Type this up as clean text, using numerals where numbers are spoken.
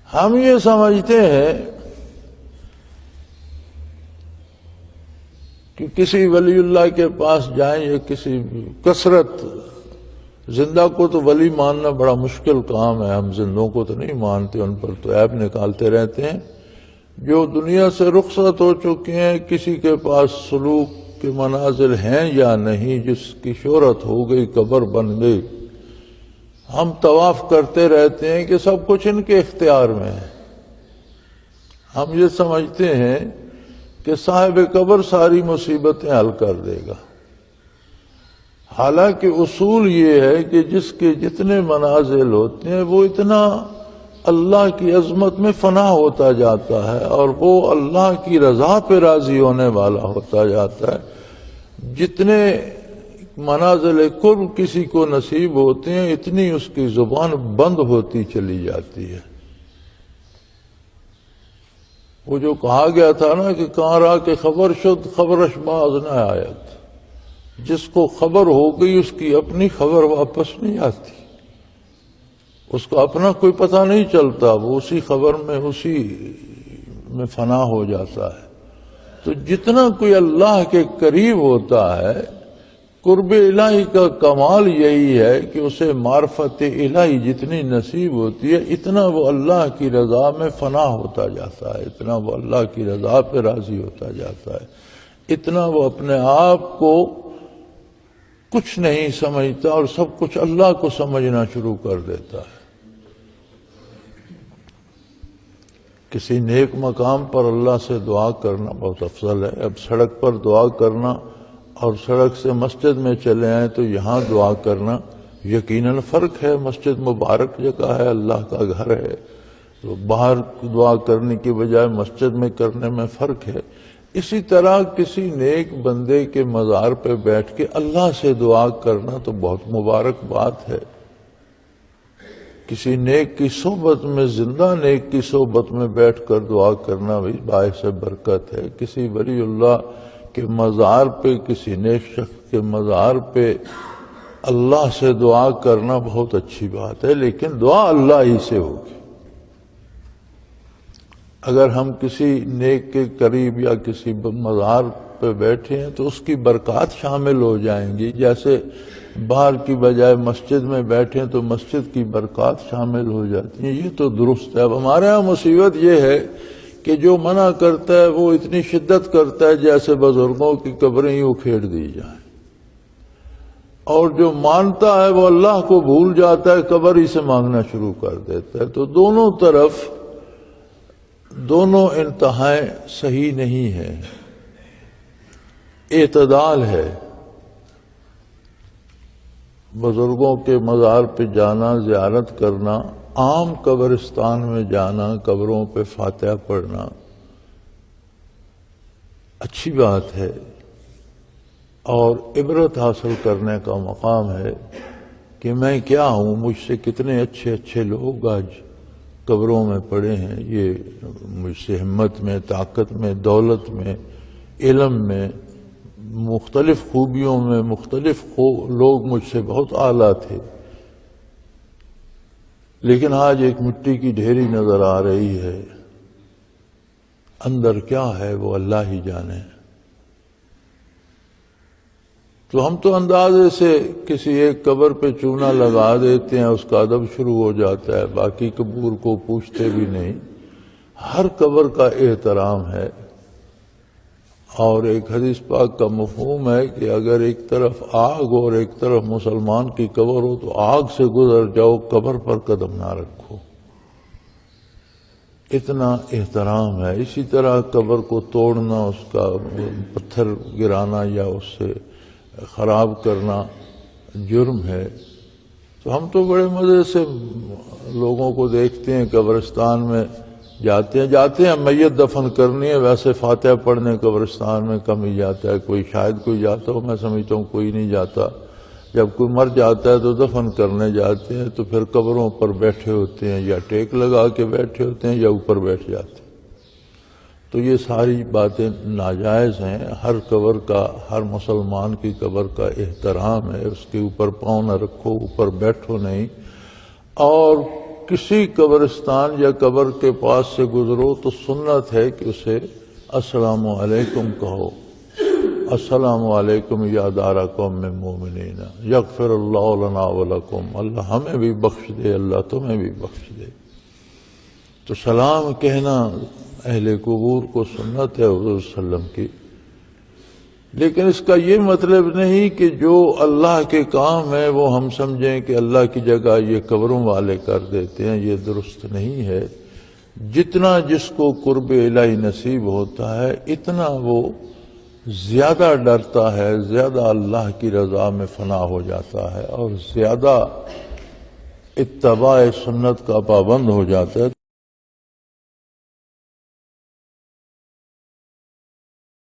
ہم یہ سمجھتے ہیں کہ کسی ولی اللہ کے پاس جائیں یا کسی کثرت، زندہ کو تو ولی ماننا بڑا مشکل کام ہے، ہم زندوں کو تو نہیں مانتے، ان پر تو عیب نکالتے رہتے ہیں۔ جو دنیا سے رخصت ہو چکے ہیں، کسی کے پاس سلوک کے منازل ہیں یا نہیں، جس کی شہرت ہو گئی، قبر بن گئی، ہم طواف کرتے رہتے ہیں کہ سب کچھ ان کے اختیار میں ہے۔ ہم یہ سمجھتے ہیں کہ صاحب قبر ساری مصیبتیں حل کر دے گا، حالانکہ اصول یہ ہے کہ جس کے جتنے منازل ہوتے ہیں وہ اتنا اللہ کی عظمت میں فنا ہوتا جاتا ہے اور وہ اللہ کی رضا پہ راضی ہونے والا ہوتا جاتا ہے۔ جتنے منازل قرب کسی کو نصیب ہوتے ہیں، اتنی اس کی زبان بند ہوتی چلی جاتی ہے۔ وہ جو کہا گیا تھا نا کہ کہاں را کے خبر شد خبرش باز نہ آیت، جس کو خبر ہو گئی اس کی اپنی خبر واپس نہیں آتی، اس کا اپنا کوئی پتہ نہیں چلتا، وہ اسی خبر میں اسی میں فنا ہو جاتا ہے۔ تو جتنا کوئی اللہ کے قریب ہوتا ہے، قرب الہی کا کمال یہی ہے کہ اسے معرفت الہی جتنی نصیب ہوتی ہے، اتنا وہ اللہ کی رضا میں فنا ہوتا جاتا ہے، اتنا وہ اللہ کی رضا پہ راضی ہوتا جاتا ہے، اتنا وہ اپنے آپ کو کچھ نہیں سمجھتا اور سب کچھ اللہ کو سمجھنا شروع کر دیتا ہے۔ کسی نیک مقام پر اللہ سے دعا کرنا بہت افضل ہے۔ اب سڑک پر دعا کرنا اور سڑک سے مسجد میں چلے آئیں تو یہاں دعا کرنا یقیناً فرق ہے۔ مسجد مبارک جگہ ہے، اللہ کا گھر ہے، تو باہر دعا کرنے کی بجائے مسجد میں کرنے میں فرق ہے۔ اسی طرح کسی نیک بندے کے مزار پہ بیٹھ کے اللہ سے دعا کرنا تو بہت مبارک بات ہے۔ کسی نیک کی صحبت میں، زندہ نیک کی صحبت میں بیٹھ کر دعا کرنا بھی باعث برکت ہے۔ کسی ولی اللہ کے مزار پہ، کسی نیک شخص کے مزار پہ اللہ سے دعا کرنا بہت اچھی بات ہے، لیکن دعا اللہ ہی سے ہوگی۔ اگر ہم کسی نیک کے قریب یا کسی مزار پہ بیٹھے ہیں تو اس کی برکات شامل ہو جائیں گی، جیسے باہر کی بجائے مسجد میں بیٹھے تو مسجد کی برکات شامل ہو جاتی ہیں۔ یہ تو درست ہے۔ اب ہمارے ہاں مصیبت یہ ہے کہ جو منع کرتا ہے وہ اتنی شدت کرتا ہے جیسے بزرگوں کی قبریں ہی اکھیڑ دی جائیں، اور جو مانتا ہے وہ اللہ کو بھول جاتا ہے، قبر ہی سے مانگنا شروع کر دیتا ہے۔ تو دونوں طرف دونوں انتہائیں صحیح نہیں ہیں، اعتدال ہے۔ بزرگوں کے مزار پہ جانا، زیارت کرنا، عام قبرستان میں جانا، قبروں پہ فاتحہ پڑھنا اچھی بات ہے اور عبرت حاصل کرنے کا مقام ہے کہ میں کیا ہوں، مجھ سے کتنے اچھے اچھے لوگ آج قبروں میں پڑے ہیں، یہ مجھ سے ہمت میں، طاقت میں، دولت میں، علم میں، مختلف خوبیوں میں مختلف لوگ مجھ سے بہت اعلیٰ تھے، لیکن آج ایک مٹی کی ڈھیری نظر آ رہی ہے، اندر کیا ہے وہ اللہ ہی جانے۔ تو ہم تو اندازے سے کسی ایک قبر پہ چونا لگا دیتے ہیں، اس کا ادب شروع ہو جاتا ہے، باقی قبور کو پوچھتے بھی نہیں۔ ہر قبر کا احترام ہے، اور ایک حدیث پاک کا مفہوم ہے کہ اگر ایک طرف آگ اور ایک طرف مسلمان کی قبر ہو تو آگ سے گزر جاؤ، قبر پر قدم نہ رکھو، اتنا احترام ہے۔ اسی طرح قبر کو توڑنا، اس کا پتھر گرانا یا اس سے خراب کرنا جرم ہے۔ تو ہم تو بڑے مزے سے لوگوں کو دیکھتے ہیں قبرستان میں جاتے ہیں میت دفن کرنی ہے، ویسے فاتحہ پڑھنے قبرستان میں کم ہی جاتا ہے، کوئی شاید کوئی جاتا ہو، میں سمجھتا ہوں کوئی نہیں جاتا۔ جب کوئی مر جاتا ہے تو دفن کرنے جاتے ہیں تو پھر قبروں پر بیٹھے ہوتے ہیں، یا ٹیک لگا کے بیٹھے ہوتے ہیں یا اوپر بیٹھ جاتے ہیں۔ تو یہ ساری باتیں ناجائز ہیں۔ ہر قبر کا، ہر مسلمان کی قبر کا احترام ہے، اس کے اوپر پاؤں نہ رکھو، اوپر بیٹھو نہیں، اور کسی قبرستان یا قبر کے پاس سے گزرو تو سنت ہے کہ اسے السلام علیکم کہو، السلام علیکم یا دار قوم مومنین یغفر اللہ لنا ولکم، اللہ ہمیں بھی بخش دے، اللہ تمہیں بھی بخش دے۔ تو سلام کہنا اہل قبور کو سنت ہے حضور صلی اللہ علیہ وسلم کی، لیکن اس کا یہ مطلب نہیں کہ جو اللہ کے کام ہیں وہ ہم سمجھیں کہ اللہ کی جگہ یہ قبروں والے کر دیتے ہیں، یہ درست نہیں ہے۔ جتنا جس کو قرب الہی نصیب ہوتا ہے اتنا وہ زیادہ ڈرتا ہے، زیادہ اللہ کی رضا میں فنا ہو جاتا ہے اور زیادہ اتباع سنت کا پابند ہو جاتا ہے۔